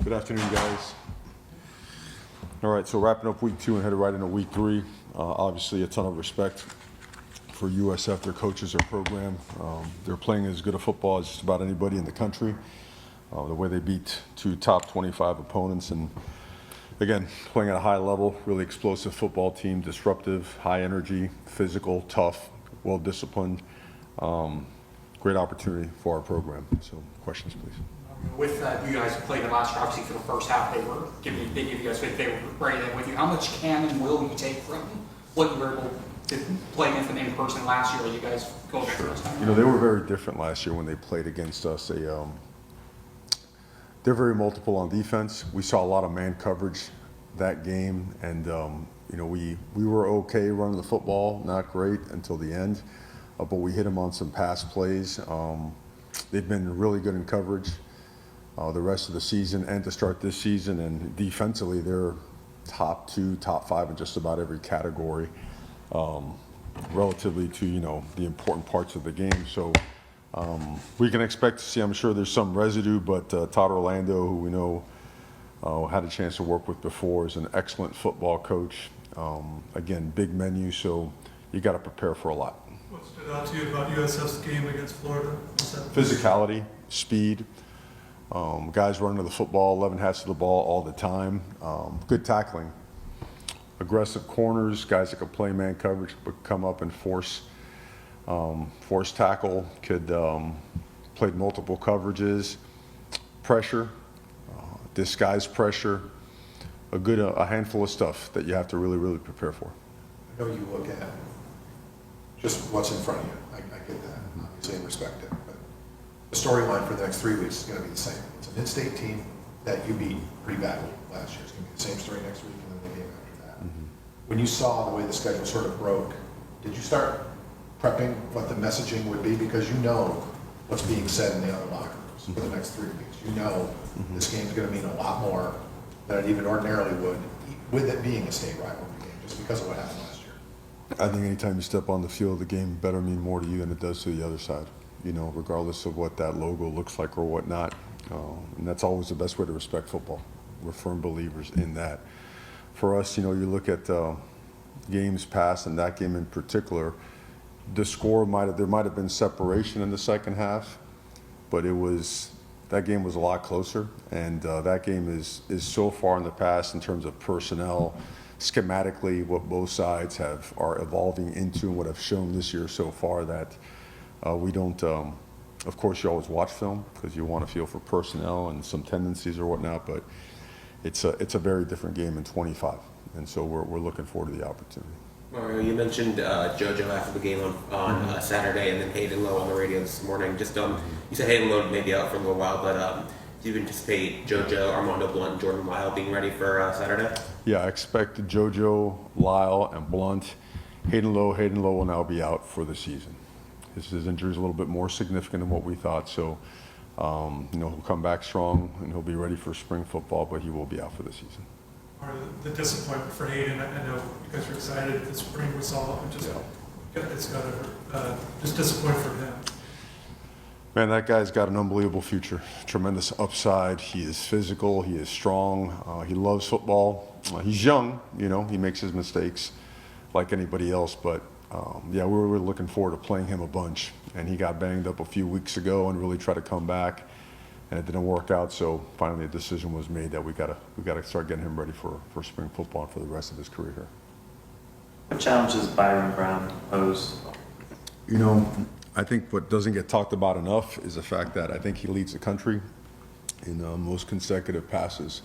Good afternoon, guys. All right, so wrapping up week 2 and headed right into week 3. Obviously, a ton of respect for USF, their coaches, their program. They're playing as good a football as just about anybody in the country. The way they beat 2 top 25 opponents, and again, playing at a high level, really explosive football team, disruptive, high energy, physical, tough, well-disciplined. Great opportunity for our program. So, questions, please. With you guys played them last year, obviously for the first half, they gave you guys faith, they were right there with you. How much can and will you take from what you were able to play against them in person last year? You guys go the first time. You know, they were very different last year when they played against us. They're very multiple on defense. We saw a lot of man coverage that game, and you know, we were okay running the football, not great until the end, but we hit them on some pass plays. They've been really good in coverage the rest of the season and to start this season, and defensively they're top 2, top 5 in just about every category relatively to, you know, the important parts of the game. So we can expect to see, I'm sure there's some residue, but Todd Orlando, who we know had a chance to work with before, is an excellent football coach. Again, big menu, so you got to prepare for a lot. What stood out to you about USF's game against Florida? Physicality, speed, guys running to the football, 11 hats to the ball all the time, good tackling, aggressive corners, guys that could play man coverage but come up and force tackle, could played multiple coverages, pressure, disguise pressure, a handful of stuff that you have to really prepare for. I know you look at just what's in front of you. I get that, obviously, and respect it. But the storyline for the next 3 weeks is going to be the same. It's an in-state team that you beat pretty badly last year. It's going to be the same story next week and then the game after that. When you saw the way the schedule sort of broke, did you start prepping what the messaging would be? Because you know what's being said in the other locker rooms for the next 3 weeks. You know this game's going to mean a lot more than it even ordinarily would, with it being a state rivalry game, just because of what happened last year. I think anytime you step on the field, the game better mean more to you than it does to the other side, you know, regardless of what that logo looks like or whatnot. And that's always the best way to respect football. We're firm believers in that. For us, you know, you look at games past, and that game in particular, the score there might have been separation in the second half, but that game was a lot closer, and that game is so far in the past in terms of personnel, schematically, what both sides are evolving into and what have shown this year so far, that we don't, of course you always watch film because you want to feel for personnel and some tendencies or whatnot, but it's a very different game in 25, and so we're looking forward to the opportunity. Mario, you mentioned JoJo after the game on Saturday, and then Hayden Lowe on the radio this morning. Just you said Hayden Lowe may be out for a little while, but do you anticipate JoJo, Armando Blunt, and Jordan Lyle being ready for Saturday? Yeah, I expect JoJo, Lyle, and Blunt. Hayden Lowe will now be out for the season. His injury is a little bit more significant than what we thought, so you know, he'll come back strong and he'll be ready for spring football, but he will be out for the season. Or the disappointment for Hayden? I know you guys are excited the spring was all, just disappointed for him. Man, that guy's got an unbelievable future, tremendous upside. He is physical, he is strong, he loves football. He's young, you know, he makes his mistakes like anybody else, but yeah, we were looking forward to playing him a bunch. And he got banged up a few weeks ago and really tried to come back, and it didn't work out. So finally, a decision was made that we gotta start getting him ready for spring football and for the rest of his career here. What challenges Byron Brown pose? You know, I think what doesn't get talked about enough is the fact that I think he leads the country in most consecutive passes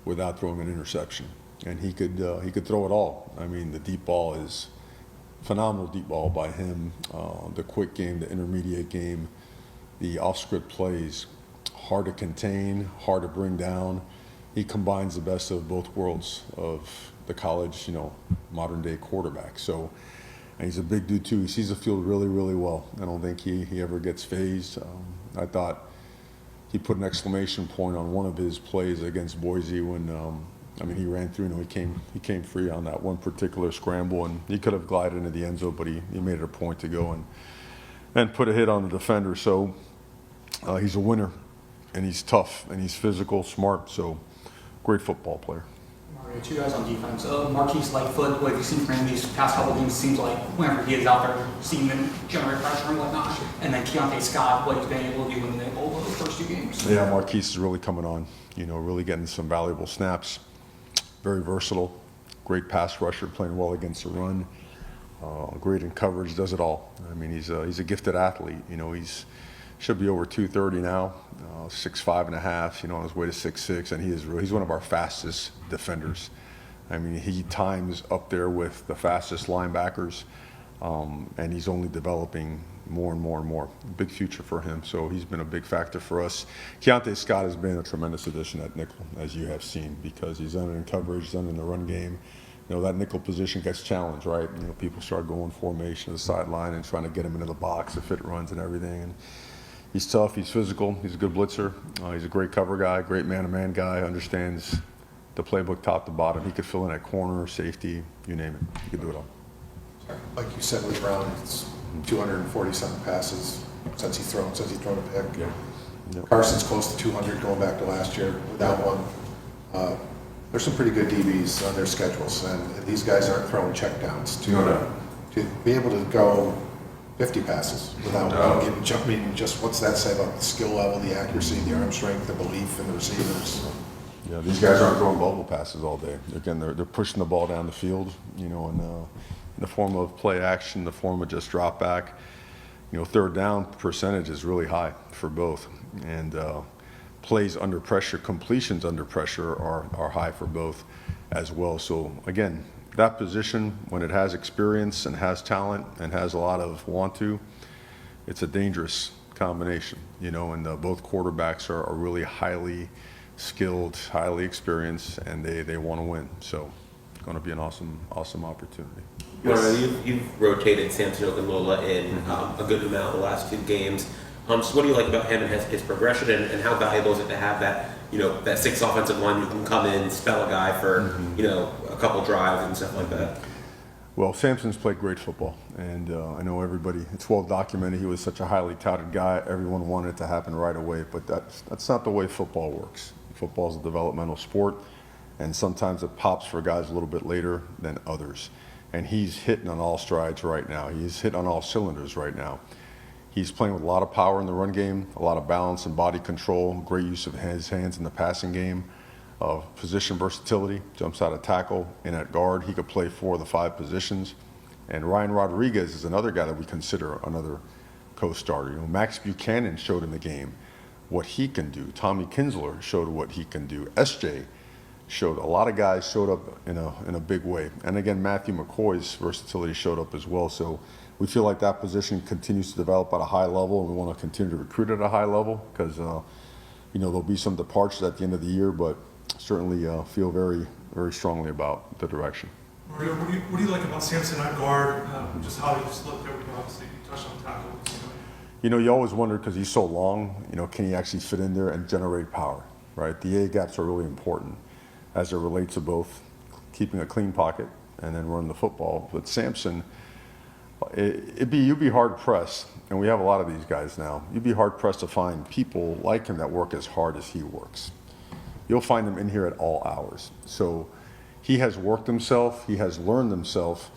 without throwing an interception, and he could throw it all. I mean, the deep ball is phenomenal, deep ball by him. The quick game, the intermediate game, the off-script plays, hard to contain, hard to bring down. He combines the best of both worlds of the college, you know, modern day quarterback. So, and he's a big dude too. He sees the field really well. I don't think he ever gets phased. I thought he put an exclamation point on one of his plays against Boise when I mean, he ran through, you know, he came free on that one particular scramble, and he could have glided into the end zone, but he made it a point to go and put a hit on the defender. So he's a winner. and he's tough, and he's physical, smart, so great football player. Mario, two guys on defense. Marquise Lightfoot, what have you seen from him these past couple games? Seems like whenever he is out there, seeing him generate pressure and whatnot. And then Keontae Scott, what he's been able to do in all those first 2 games. Yeah, Marquise is really coming on, really getting some valuable snaps. Very versatile, great pass rusher, playing well against the run. Great in coverage, does it all. I mean, he's a gifted athlete. He's should be over 230 now, 6'5" and a half. On his way to 6'6", and he's one of our fastest defenders. I mean, he times up there with the fastest linebackers, and he's only developing more and more and more. Big future for him, so he's been a big factor for us. Keontae Scott has been a tremendous addition at nickel, as you have seen, because he's done it in coverage, he's done it in the run game. That nickel position gets challenged, right? People start going formation to the sideline and trying to get him into the box to fit runs and everything. And he's tough, he's physical, he's a good blitzer. He's a great cover guy, great man-to-man guy, understands the playbook top to bottom. He could fill in at corner, safety, you name it. He could do it all. Like you said with Brown, it's 240-something passes since he's thrown a pick. Yeah. Yep. Carson's close to 200 going back to last year without one. There's some pretty good DBs on their schedules, and these guys aren't throwing checkdowns. To be able to go 50 passes without getting jumped, I mean, just what's that say about the skill level, the accuracy, the arm strength, the belief in the receivers? Yeah, these guys aren't throwing bubble passes all day. Again, they're pushing the ball down the field, in the form of play action, the form of just drop back. Third down percentage is really high for both, and plays under pressure, completions under pressure are high for both as well. So again, that position, when it has experience and has talent and has a lot of want to, it's a dangerous combination, and both quarterbacks are really highly skilled, highly experienced, and they want to win. So it's going to be an awesome opportunity. You've rotated Samson Ogunlola in a good amount the last 2 games. So what do you like about him and his progression, and how valuable is it to have that, that 6 offensive line who can come in, spell a guy for, a couple drives and stuff like that? Well, Samson's played great football, and I know everybody, it's well documented, he was such a highly touted guy. Everyone wanted it to happen right away, but that's not the way football works. Football is a developmental sport, and sometimes it pops for guys a little bit later than others. And he's hitting on all strides right now. He's hitting on all cylinders right now. He's playing with a lot of power in the run game, a lot of balance and body control, great use of his hands in the passing game, position versatility, jumps out of tackle, and at guard, he could play 4 of the 5 positions. And Ryan Rodriguez is another guy that we consider another co-starter. Max Buchanan showed in the game what he can do. Tommy Kinsler showed what he can do. SJ showed, a lot of guys showed up in a big way. And again, Matthew McCoy's versatility showed up as well. So we feel like that position continues to develop at a high level, and we want to continue to recruit at a high level because, there'll be some departures at the end of the year, but certainly feel very, very strongly about the direction. Mario, what do you like about Samson at guard? Just how he just looked there, obviously you touched on tackle. You always wonder, because he's so long, can he actually fit in there and generate power, right? The A gaps are really important as it relates to both keeping a clean pocket and then running the football. But Samson, you'd be hard pressed, and we have a lot of these guys now. You'd be hard pressed to find people like him that work as hard as he works. You'll find him in here at all hours. So he has worked himself, he has learned himself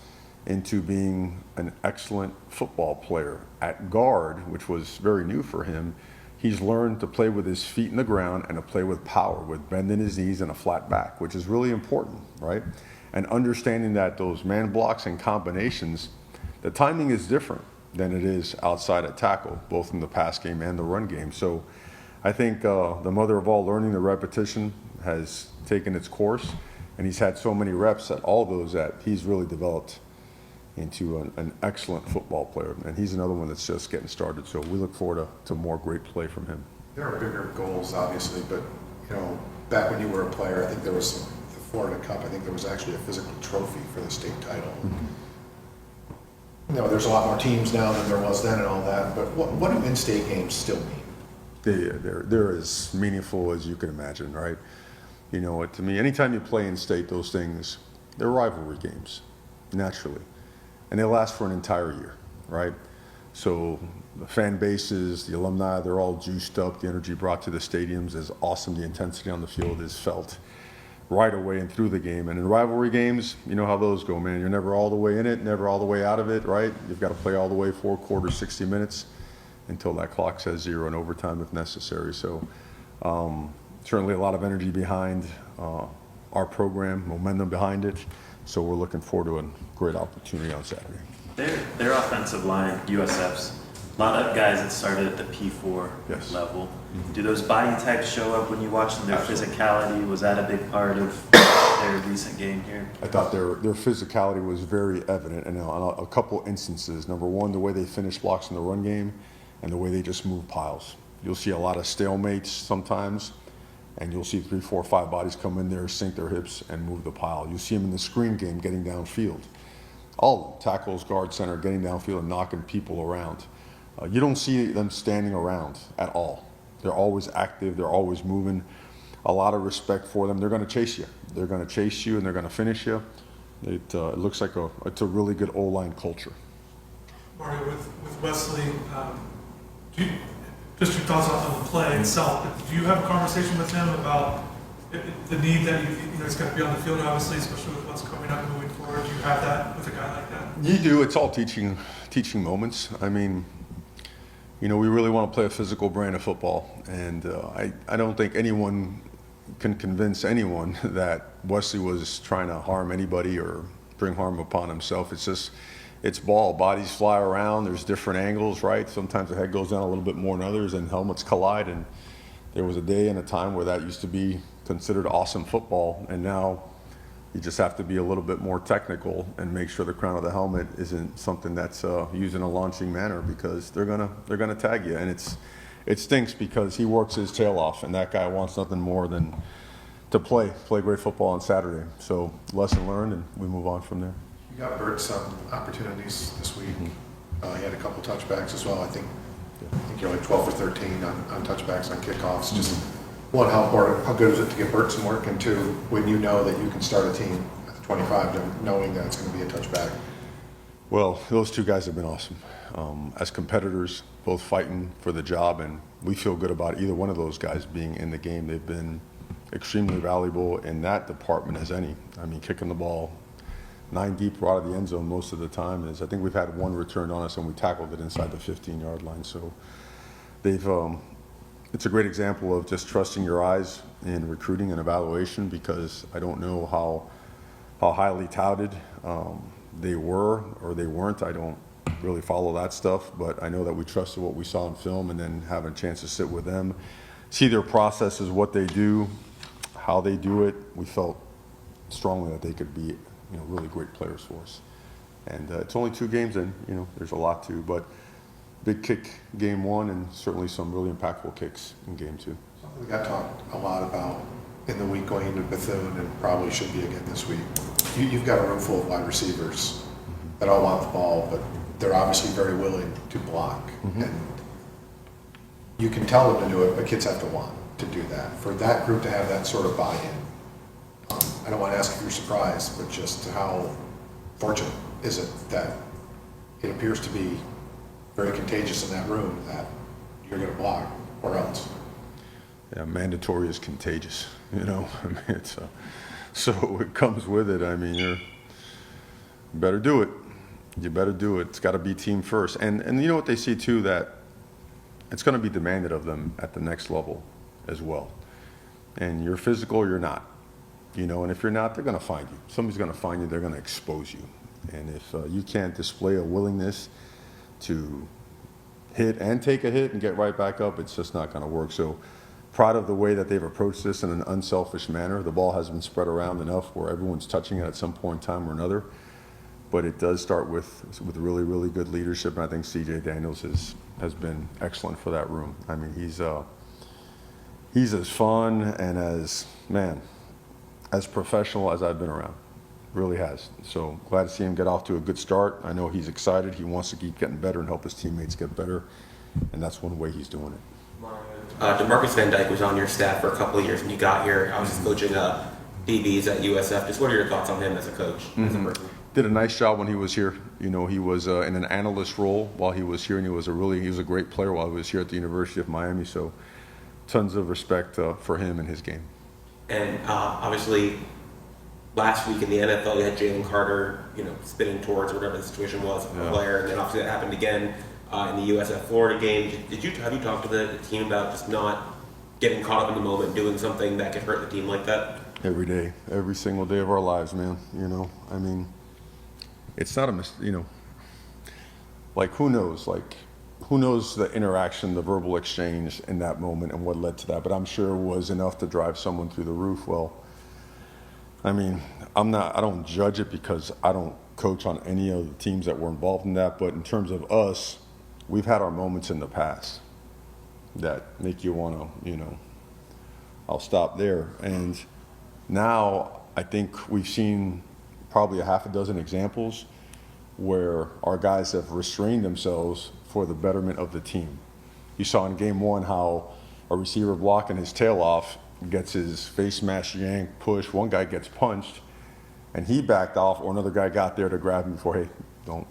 into being an excellent football player. At guard, which was very new for him, he's learned to play with his feet in the ground and to play with power, with bending his knees and a flat back, which is really important, right? And understanding that those man blocks and combinations, the timing is different than it is outside at tackle, both in the pass game and the run game. So I think the mother of all learning, the repetition, has taken its course, and he's had so many reps at all those that he's really developed into an excellent football player. And he's another one that's just getting started. So we look forward to more great play from him. There are bigger goals, obviously, but, back when you were a player, I think there was the Florida Cup. I think there was actually a physical trophy for the state title. There's a lot more teams now than there was then and all that, but what do in-state games still mean? They're as meaningful as you can imagine, right? To me, anytime you play in-state, those things, they're rivalry games, naturally. And they last for an entire year, right? So the fan bases, the alumni, they're all juiced up. The energy brought to the stadiums is awesome. The intensity on the field is felt right away and through the game. And in rivalry games, you know how those go, man. You're never all the way in it, never all the way out of it, right? You've got to play all the way 4 quarters, 60 minutes until that clock says 0 and overtime if necessary. So certainly a lot of energy behind our program, momentum behind it. So we're looking forward to a great opportunity on Saturday. Their offensive line, USF's, a lot of guys that started at the P4 Yes. level. Do those body types show up when you watch them? Their physicality, was that a big part of their recent game here? I thought their physicality was very evident, and on a couple instances. Number one, the way they finish blocks in the run game, and the way they just move piles. You'll see a lot of stalemates sometimes, and you'll see 3, 4, 5 bodies come in there, sink their hips, and move the pile. You'll see them in the screen game getting downfield. All of them, tackles, guard, center, getting downfield and knocking people around. You don't see them standing around at all. They're always active. They're always moving. A lot of respect for them. They're going to chase you. They're going to chase you, and they're going to finish you. It looks like it's a really good O-line culture. Mario, with Wesley, just your thoughts on the play itself. Do you have a conversation with him about the need that he's got to be on the field, obviously, especially with what's coming up moving forward? Do you have that with a guy like that? You do. It's all teaching moments. I mean, we really want to play a physical brand of football, and I don't think anyone can convince anyone that Wesley was trying to harm anybody or bring harm upon himself. It's just, it's ball. Bodies fly around. There's different angles, right? Sometimes the head goes down a little bit more than others, and helmets collide. And there was a day and a time where that used to be considered awesome football, and now you just have to be a little bit more technical and make sure the crown of the helmet isn't something that's used in a launching manner, because they're gonna tag you, and it stinks because he works his tail off, and that guy wants nothing more than to play great football on Saturday. So lesson learned, and we move on from there. You got Bert some opportunities this week. He had a couple touchbacks as well. I think you're like 12 or 13 on touchbacks on kickoffs. Just one, how good is it to get Bert some work, and two, when you know that you can start a team at the 25, knowing that it's going to be a touchback. Well, those two guys have been awesome. As competitors, both fighting for the job, and we feel good about either one of those guys being in the game. They've been extremely valuable in that department as any. I mean, kicking the ball 9 deep right out of the end zone most of the time. I think we've had one returned on us, and we tackled it inside the 15-yard line. So they've it's a great example of just trusting your eyes in recruiting and evaluation, because I don't know how highly touted they were or they weren't. I don't really follow that stuff, but I know that we trusted what we saw in film, and then having a chance to sit with them, see their processes, what they do, how they do it. We felt strongly that they could be really great players for us. And it's only 2 games in, there's a lot to, but big kick game 1, and certainly some really impactful kicks in game 2. Something we got talked a lot about in the week going into Bethune, and probably should be again this week. You've got a room full of wide receivers that all want the ball, but they're obviously very willing to block. And you can tell them to do it, but kids have to want to do that. For that group to have that sort of buy-in, I don't want to ask if you're surprised, but just how fortunate is it that it appears to be very contagious in that room that you're going to block, or else? Yeah, mandatory is contagious, I mean, it's so it comes with it. I mean, you better do it. You better do it. It's got to be team first. And you know what they see too, that it's going to be demanded of them at the next level as well. And you're physical or you're not, and if you're not, they're going to find you. Somebody's going to find you. They're going to expose you. And if you can't display a willingness to hit and take a hit and get right back up, it's just not going to work. So proud of the way that they've approached this in an unselfish manner. The ball has been spread around enough where everyone's touching it at some point in time or another. But it does start with really, really good leadership, and I think C.J. Daniels has been excellent for that room. I mean, he's as fun and as professional as I've been around. Really has. So glad to see him get off to a good start. I know he's excited. He wants to keep getting better and help his teammates get better, and that's one way he's doing it. DeMarcus Van Dyke was on your staff for a couple of years when you got here. I was just coaching DBs at USF. Just what are your thoughts on him as a coach, as a person? Did a nice job when he was here. You know, he was in an analyst role while he was here, and he was a great player while he was here at the University of Miami. So, tons of respect for him and his game. And obviously, last week in the NFL, you had Jalen Carter, spinning towards whatever the situation was for the player, and then obviously that happened again in the USF Florida game. Have you talked to the team about just not getting caught up in the moment, doing something that could hurt the team like that? Every day, every single day of our lives, man. I mean, it's not like who knows? Like, who knows the interaction, the verbal exchange in that moment and what led to that? But I'm sure it was enough to drive someone through the roof. Well, I mean, I don't judge it because I don't coach on any of the teams that were involved in that. But in terms of us, we've had our moments in the past that make you want to, I'll stop there. And now I think we've seen probably a half a dozen examples where our guys have restrained themselves for the betterment of the team. You saw in game one how a receiver blocking his tail off gets his face mask yanked, push. One guy gets punched, and he backed off, or another guy got there to grab him before, hey, don't,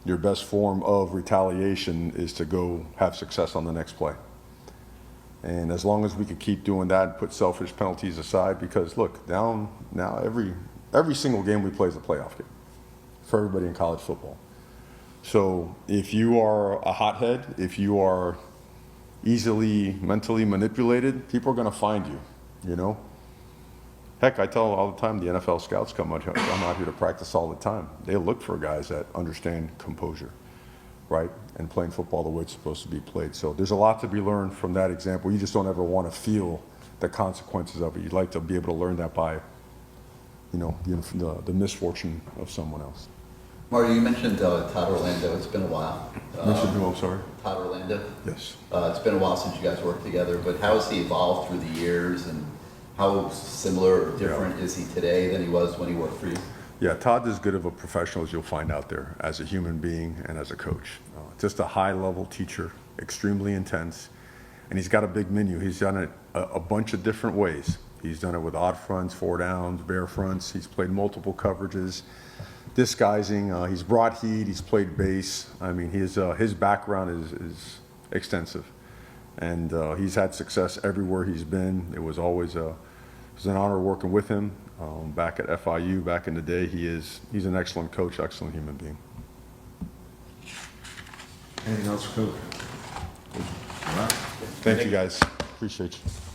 your best form of retaliation is to go have success on the next play. And as long as we could keep doing that and put selfish penalties aside, because look, now every single game we play is a playoff game for everybody in college football. So if you are a hothead, if you are easily mentally manipulated, people are going to find you, Heck, I tell all the time, the NFL scouts come out here to practice all the time. They look for guys that understand composure, right? And playing football the way it's supposed to be played. So there's a lot to be learned from that example. You just don't ever want to feel the consequences of it. You'd like to be able to learn that by, the misfortune of someone else. Marty, you mentioned Todd Orlando. It's been a while. Mentioned who, I'm sorry? Todd Orlando. Yes. It's been a while since you guys worked together, but how has he evolved through the years, and how similar or different is he today than he was when he worked for you? Yeah, Todd's as good of a professional as you'll find out there as a human being and as a coach. Just a high-level teacher, extremely intense, and he's got a big menu. He's done it a bunch of different ways. He's done it with odd fronts, 4 downs, bare fronts. He's played multiple coverages, disguising. He's brought heat. He's played base. I mean, his background is extensive, and he's had success everywhere he's been. It was always an honor working with him. Back at FIU, back in the day, he's an excellent coach, excellent human being. Anything else, Coach? All right. Thank you, guys. Appreciate you.